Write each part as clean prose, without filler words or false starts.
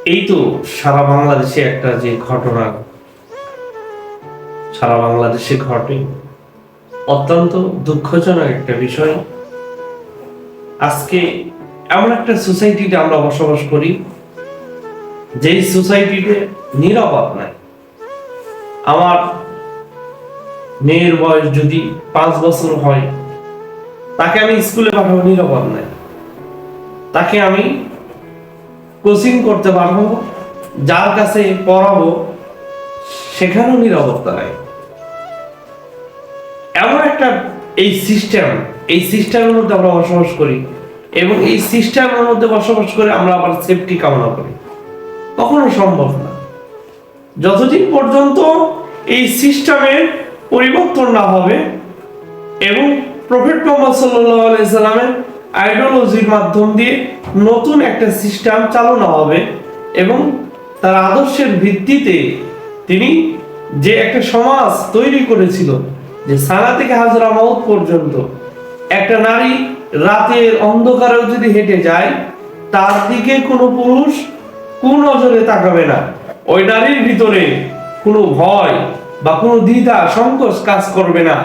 এই তো সারা বাংলাদেশে একটা যে ঘটনা সারা বাংলাদেশে ঘটে, অত্যন্ত দুঃখজনক একটা বিষয়। আজকে এমন একটা সোসাইটিতে আমরা বসবাস করি, যেই সোসাইটিতে নিরাপদ নাই। আমার মেয়ের বয়স যদি 5 বছর হয়, তাকে আমি স্কুলে পাঠাবো, নিরাপদ নাই। তাকে আমি কোচিং করতে পারবো, যার কাছে পড়াবো, সেখানেও নিরাপত্তা নাই। এমন একটা এই সিস্টেমের মধ্যে আমরা বসবাস করি, এবং এই সিস্টেমের মধ্যে বসবাস করে আমরা আবার সেফটি কামনা করি। কখনো সম্ভব না। যতদিন পর্যন্ত এই সিস্টেমের পরিবর্তন না হবে এবং প্রফেট মুহাম্মদ সাল্লাল্লাহু আলাইহি সাল্লামের আইডিওলজির মাধ্যম দিয়ে নতুন একটা সিস্টেম চালু না হবে এবং তার আদর্শের ভিত্তিতে তিনি যে একটা সমাজ তৈরি করেছিল, যে সানা থেকে হাজরা মাউত পর্যন্ত একটা নারী রাতের অন্ধকারেও যদি হেঁটে যায়, তার দিকে কোনো পুরুষ কোন নজরে তাকাবে না। ওই নারীর ভিতরে কোনো ভয় বা কোনো দ্বিধা সংকোচ কাজ করবে না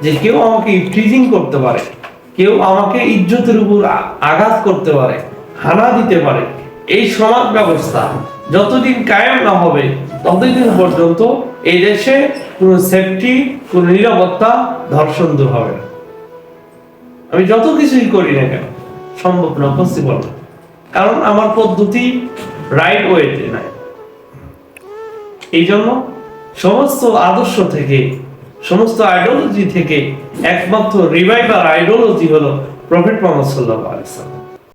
যে কেউ আমাকে ইফটিজিং করতে পারে, কেউ আমাকে ইজ্জতের উপর আঘাত করতে পারে, হানা দিতে পারে। এই সমাজ ব্যবস্থা যতদিন কায়েম না হবে, ততদিন পর্যন্ত এই দেশে কোনো সেফটি, কোনো নিরাপত্তা, ধর্ষণ দূর হবে না। আমি যত কিছুই করি না কেন, সম্ভব না, পসিবল না। কারণ আমার পদ্ধতি রাইট ওয়েতে নাই। এই জন্য সমস্ত আদর্শ থেকে, সমস্ত আইডিওলজি থেকে একমাত্র রিভাইভার আইডিওলজি হলো প্রফেট মুহাম্মদ সাল্লাল্লাহু আলাইহি ওয়াসাল্লাম।